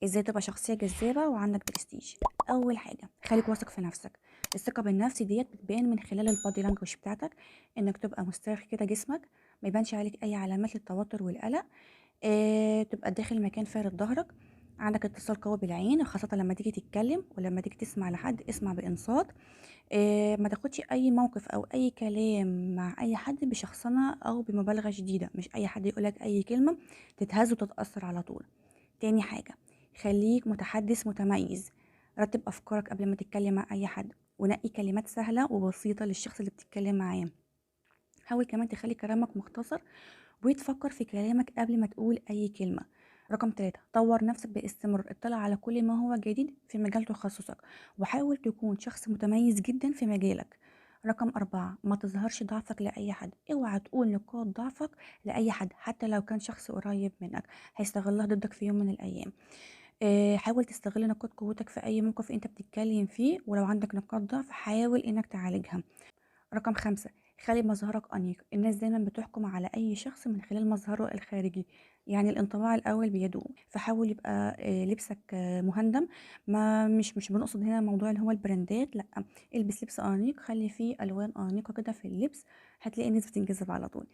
ازاي تبقى شخصية جذابة وعندك برستيج؟ اول حاجة خليك واثق في نفسك. الثقة بالنفس ديت بتبان من خلال البادي لانجوج بتاعتك، انك تبقى مسترخي كده جسمك، ما يبانش عليك اي علامات للتوتر والقلق. تبقى داخل مكان فارد ظهرك، عندك اتصال قوي بالعين، خاصة لما تيجي تتكلم ولما تيجي تسمع لحد اسمع بإنصات. ما تاخدش أي موقف أو أي كلام مع أي حد بشخصنة أو بمبالغة شديدة، مش أي حد يقولك أي كلمة تتهز وتتأثر على طول. تاني حاجة خليك متحدث متميز، رتب أفكارك قبل ما تتكلم مع أي حد، ونقي كلمات سهلة وبسيطة للشخص اللي بتتكلم معاه. حاول كمان تخلي كلامك مختصر وتفكر في كلامك قبل ما تقول أي كلمة. رقم 3 طور نفسك باستمرار، اطلع على كل ما هو جديد في مجال تخصصك، وحاول تكون شخص متميز جدا في مجالك. رقم 4 ما تظهرش ضعفك لأي حد، اوعى تقول نقاط ضعفك لأي حد حتى لو كان شخص قريب منك، هيستغلها ضدك في يوم من الأيام. حاول تستغل نقاط قوتك في أي موقف أنت بتتكلم فيه، ولو عندك نقاط ضعف حاول إنك تعالجها. رقم 5 خلي مظهرك أنيق، الناس دايما بتحكم على أي شخص من خلال مظهره الخارجي، يعني الانطباع الأول بيدوم، فحاول يبقى لبسك مهندم. ما مش بنقصد هنا موضوع اللي هو البراندات، لأ، البس لبس أنيق، خلي فيه ألوان أنيقة كده في اللبس، هتلاقي الناس بتنجذب على طول.